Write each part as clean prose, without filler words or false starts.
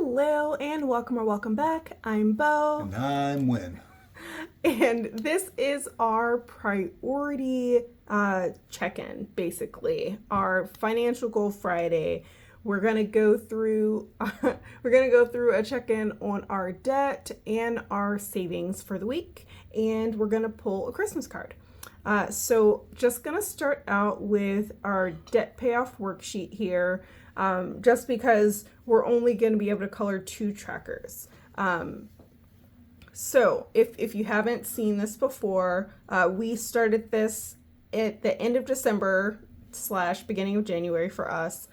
Hello and welcome or welcome back. I'm Bo. And I'm Win. And this is our priority check-in, basically. Our financial goal Friday. We're gonna go through a check-in on our debt and our savings for the week, and we're gonna pull a Christmas card. So just gonna start out with our debt payoff worksheet here, just because we're only gonna be able to color 2 trackers. So if you haven't seen this before, we started this at the end of December / beginning of January for us.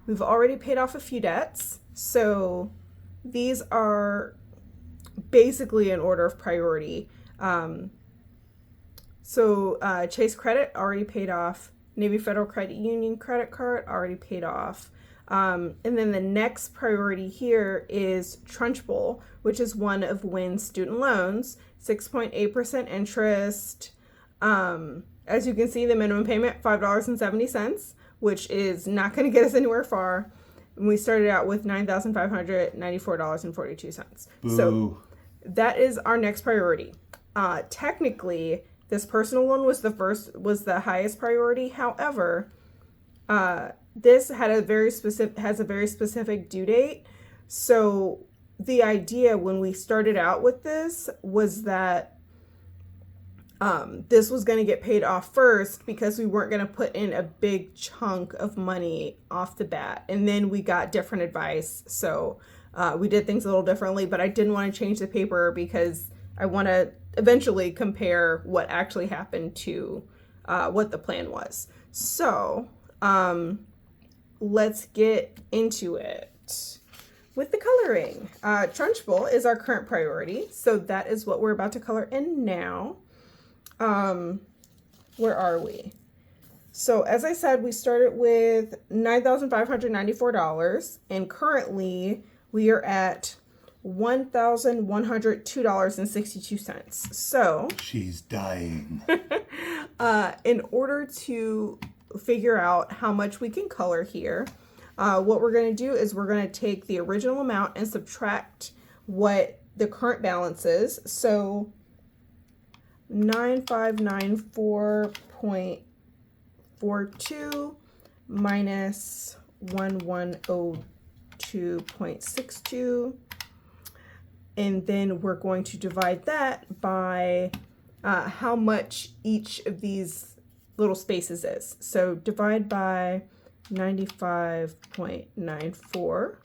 We've already paid off a few debts, so these are basically in order of priority. Chase Credit already paid off. Navy Federal Credit Union credit card already paid off. And then the next priority here is Trunchbull, which is one of Wynn's student loans, 6.8% interest. As you can see, the minimum payment, $5.70, which is not going to get us anywhere far. And we started out with $9,594.42. So that is our next priority. Technically, this personal loan was the highest priority. However, this has a very specific due date. So the idea when we started out with this was that this was going to get paid off first because we weren't going to put in a big chunk of money off the bat. And then we got different advice. So we did things a little differently, but I didn't want to change the paper because I want to eventually compare what actually happened to what the plan was. So let's get into it. With the coloring, Trunchbull is our current priority, so that is what we're about to color in now. Where are we? So as I said, we started with $9,594, and currently we are at $1,102.62. So she's dying. In order to figure out how much we can color here, what we're going to do is we're going to take the original amount and subtract what the current balance is. So 9594.42 minus 1102.62. And then we're going to divide that by how much each of these little spaces is. So divide by 95.94.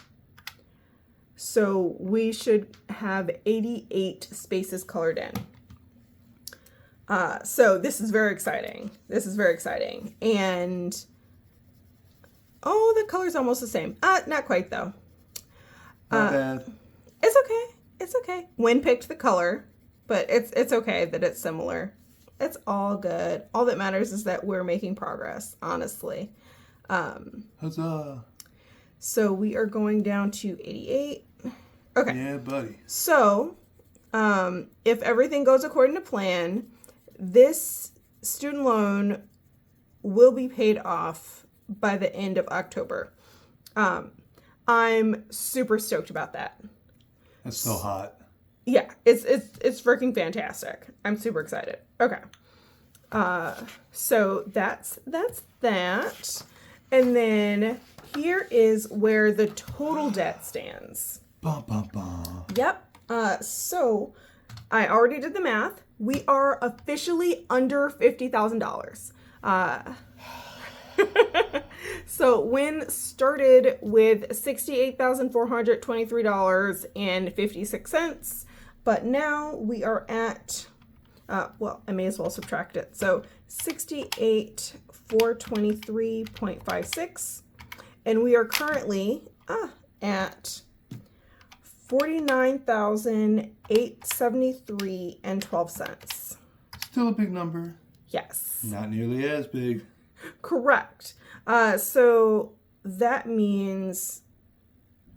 So we should have 88 spaces colored in. So this is very exciting. And the color's almost the same. Not quite though. Not bad. It's okay. Wynn picked the color, but it's okay that it's similar. It's all good. All that matters is that we're making progress, honestly. Huzzah. So we are going down to 88. Okay. Yeah, buddy. So, if everything goes according to plan, this student loan will be paid off by the end of October. I'm super stoked about that. That's so hot. Yeah, it's freaking fantastic. I'm super excited. Okay. So that's that. And then here is where the total debt stands. Bum, bum, bum. Yep. So I already did the math. We are officially under $50,000. So Wynn started with $68,423.56, but now we are at, I may as well subtract it. So 68,423.56, and we are currently at 49,873.12. Still a big number. Yes. Not nearly as big. Correct. So that means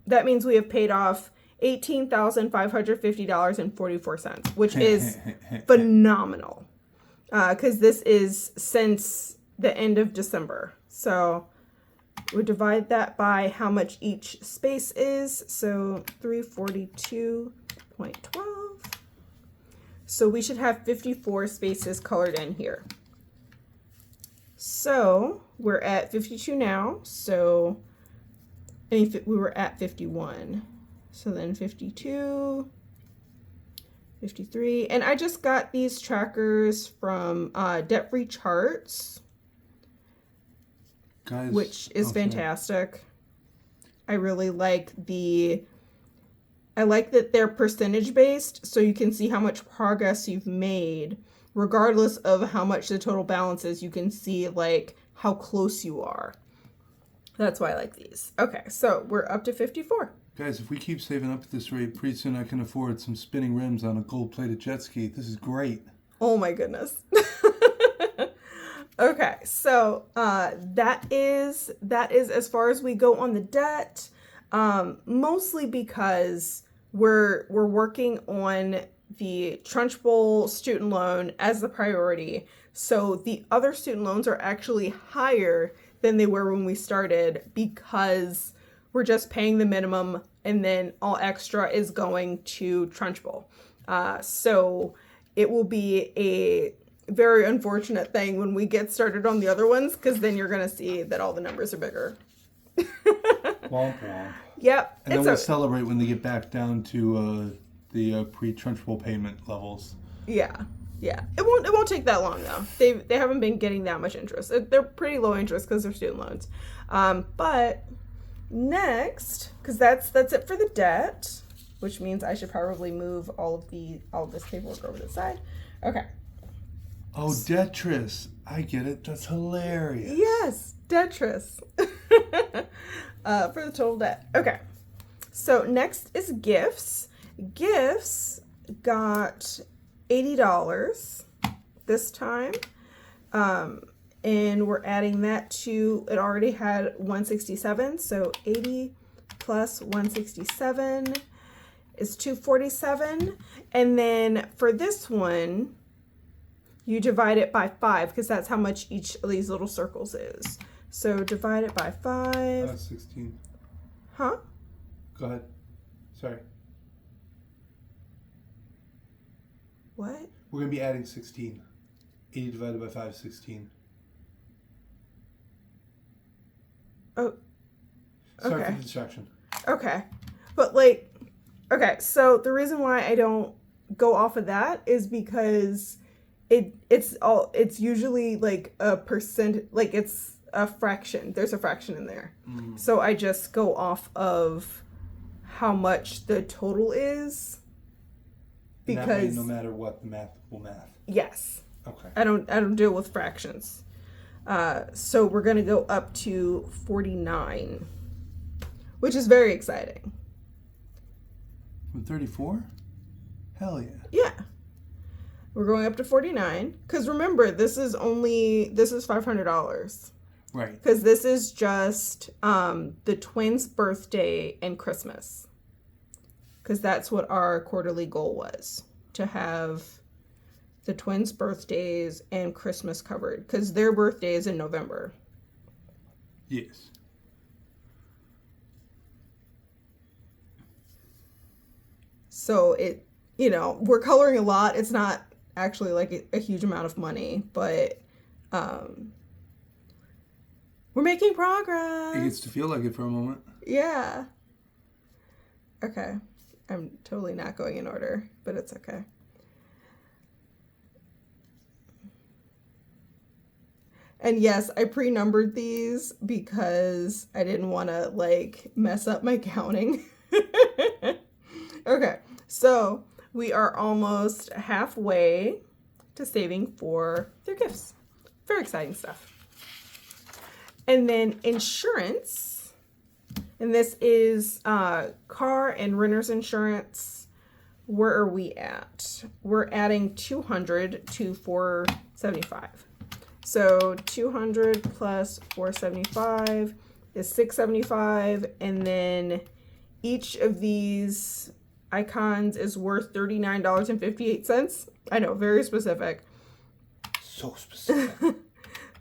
we have paid off $18,550.44, which is phenomenal. Because this is since the end of December. So we divide that by how much each space is. So 342.12. So we should have 54 spaces colored in here. So we're at 52 now. So we were at 51. So then 52, 53. And I just got these trackers from Debt Free Charts, Guys, which is fantastic. I really like that they're percentage based, so you can see how much progress you've made regardless of how much the total balance is. You can see like how close you are. That's why I like these. Okay, so we're up to 54. Guys, if we keep saving up at this rate, pretty soon I can afford some spinning rims on a gold-plated jet ski. This is great. Oh my goodness. Okay, so that is as far as we go on the debt. Mostly because we're working on the Trunchbull student loan as the priority. So the other student loans are actually higher than they were when we started because we're just paying the minimum and then all extra is going to Trunchbull. So it will be a very unfortunate thing when we get started on the other ones, because then you're going to see that all the numbers are bigger. Womp womp. Yep. And then we'll celebrate when they get back down to the pre-Trunchbull payment levels. Yeah. It won't take that long though. They haven't been getting that much interest. They're pretty low interest because they're student loans. But next, because that's it for the debt, which means I should probably move all of this paperwork over to the side. Okay. Oh, Detris. I get it. That's hilarious. Yes, Detris. For the total debt. Okay. So next is gifts. Gifts got $80 this time. And we're adding that to, it already had 167. So 80 plus 167 is 247. And then for this one, you divide it by 5 because that's how much each of these little circles is. So divide it by 5. That's 16. Huh? Go ahead. Sorry. What? We're going to be adding 16. 80 divided by 5 is 16. Oh. Sorry Okay. for the distraction. Okay. But like, okay, so the reason why I don't go off of that is because it's usually like a percent, like it's a fraction. There's a fraction in there. So I just go off of how much the total is. Because that way, no matter what, the math will math. Yes. Okay. I don't deal with fractions. So we're gonna go up to 49, which is very exciting. From 34? Hell yeah. Yeah. We're going up to 49. Because remember, this is $500. Right. Because this is just the twins' birthday and Christmas. Because that's what our quarterly goal was. To have the twins' birthdays and Christmas covered. Because their birthday is in November. Yes. So we're coloring a lot. It's not actually like a huge amount of money, but we're making progress. It gets to feel like it for a moment. Yeah. Okay. I'm totally not going in order, but it's okay. And yes, I pre-numbered these because I didn't want to like mess up my counting. Okay, so we are almost halfway to saving for their gifts. Very exciting stuff. And then insurance, and this is car and renter's insurance. Where are we at? We're adding 200 to 475. So 200 plus 475 is 675, and then each of these icons is worth $39.58. I know, very specific. So specific.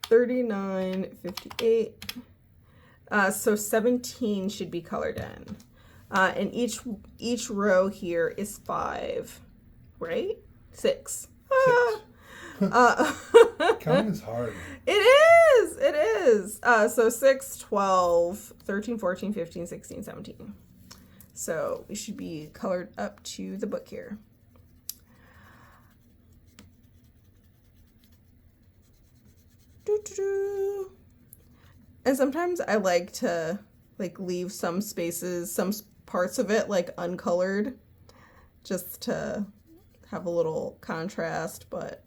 $39.58. So 17 should be colored in. And each row here is 5, right? 6. Counting is hard. It is. So 6, 12, 13, 14, 15, 16, 17. So we should be colored up to the book here. Doo-doo-doo. And sometimes I like to leave some spaces, some parts of it uncolored, just to have a little contrast, but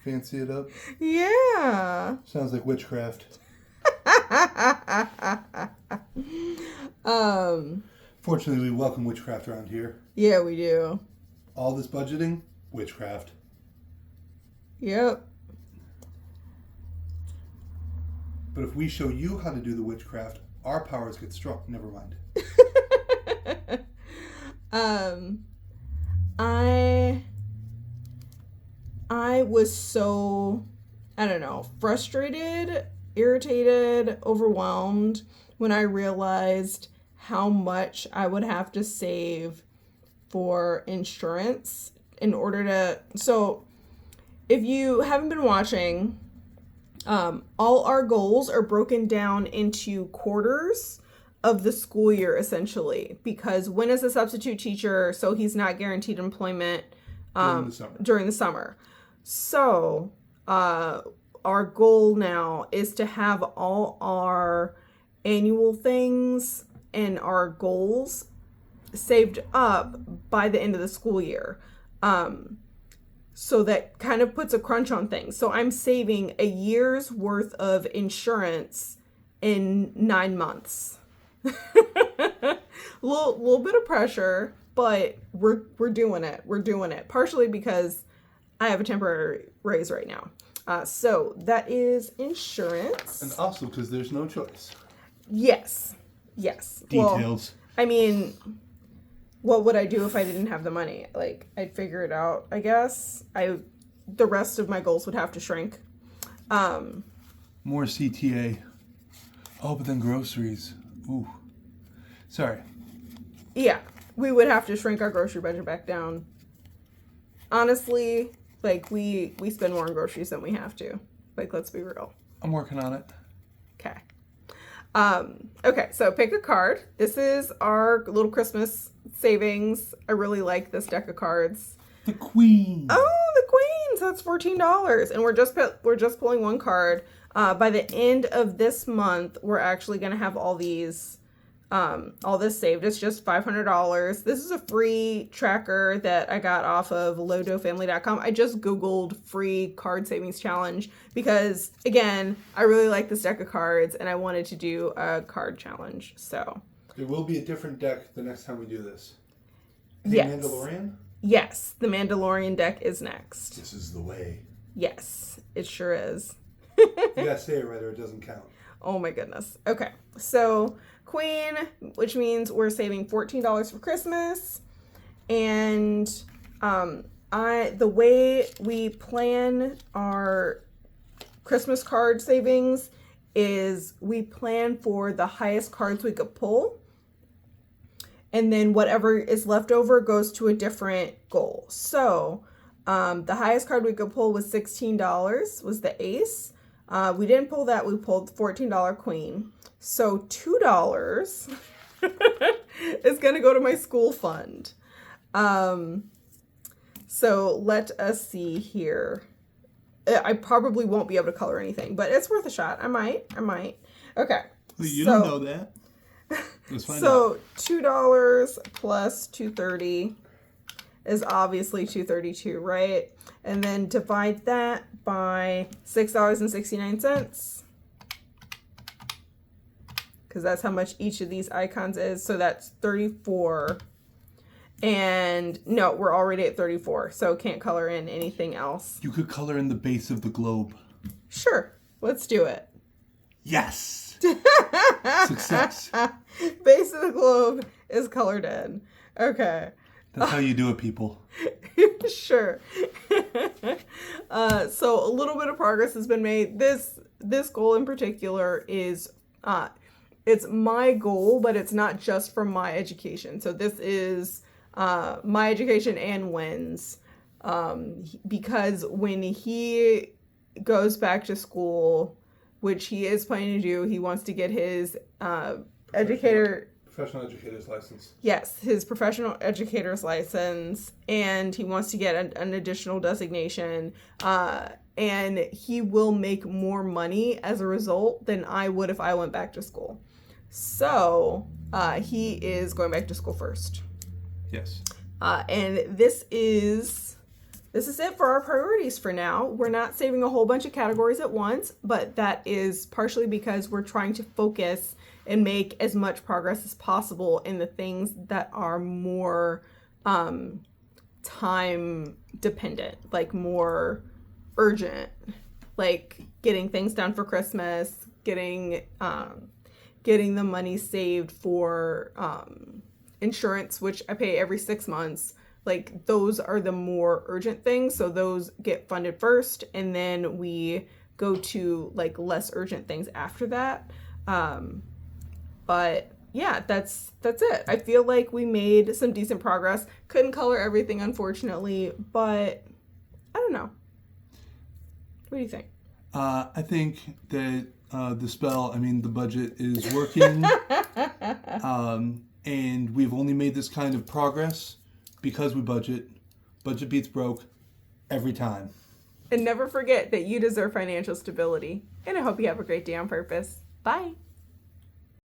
fancy it up. Yeah. Sounds like witchcraft. Fortunately, we welcome witchcraft around here. Yeah, we do. All this budgeting, witchcraft. Yep. But if we show you how to do the witchcraft, our powers get struck. Never mind. I was so, I don't know, frustrated, irritated, overwhelmed when I realized how much I would have to save for insurance in order to, so if you haven't been watching, all our goals are broken down into quarters of the school year, essentially, because Win is a substitute teacher, so he's not guaranteed employment during the summer. So our goal now is to have all our annual things and our goals saved up by the end of the school year. So that kind of puts a crunch on things. So I'm saving a year's worth of insurance in 9 months. little bit of pressure, but we're doing it. We're doing it. Partially because I have a temporary raise right now. So that is insurance. And also because there's no choice. Yes. Details. Well, I mean, what would I do if I didn't have the money? I'd figure it out, I guess. The rest of my goals would have to shrink. More CTA. Oh, but then groceries. Ooh. Sorry. Yeah, we would have to shrink our grocery budget back down. Honestly, we spend more on groceries than we have to. Let's be real. I'm working on it. Okay. Okay, so pick a card. This is our little Christmas savings. I really like this deck of cards. The Queen. Oh, the Queen. So that's $14, and we're just pulling one card. By the end of this month, we're actually gonna have all this saved. It's just $500. This is a free tracker that I got off of lodofamily.com. I just Googled free card savings challenge because, again, I really like this deck of cards and I wanted to do a card challenge. So there will be a different deck the next time we do this. Yes. Mandalorian? Yes, the Mandalorian deck is next. This is the way. Yes, it sure is. You gotta say it right or it doesn't count. Oh my goodness. Okay, so Queen, which means we're saving $14 for Christmas, and the way we plan our Christmas card savings is we plan for the highest cards we could pull, and then whatever is left over goes to a different goal. So the highest card we could pull was $16, was the ace. We didn't pull that. We pulled $14 Queen. So $2 is going to go to my school fund. So let us see here. I probably won't be able to color anything, but it's worth a shot. I might. Okay. Well, you don't know that. Let's find out. $2 plus $2.30 is obviously $2.32, right? And then divide that by $6.69. Because that's how much each of these icons is. So that's 34. And no, we're already at 34. So can't color in anything else. You could color in the base of the globe. Sure. Let's do it. Yes. Success. Base of the globe is colored in. Okay. That's how you do it, people. Sure. So a little bit of progress has been made. This goal in particular is it's my goal, but it's not just for my education. So this is my education and Wynn's, because when he goes back to school, which he is planning to do, he wants to get his professional educator's license. Yes, his professional educator's license, and he wants to get an additional designation. And he will make more money as a result than I would if I went back to school. So he is going back to school first. Yes. And this is it for our priorities for now. We're not saving a whole bunch of categories at once, but that is partially because we're trying to focus and make as much progress as possible in the things that are more time dependent, like more urgent, like getting things done for Christmas, getting the money saved for insurance, which I pay every 6 months. Like those are the more urgent things, so those get funded first, and then we go to like less urgent things after that. But yeah, that's it. I feel like we made some decent progress. Couldn't color everything, unfortunately, but I don't know. What do you think? I think that the budget is working, and we've only made this kind of progress because we budget. Budget beats broke every time. And never forget that you deserve financial stability. And I hope you have a great day on purpose. Bye.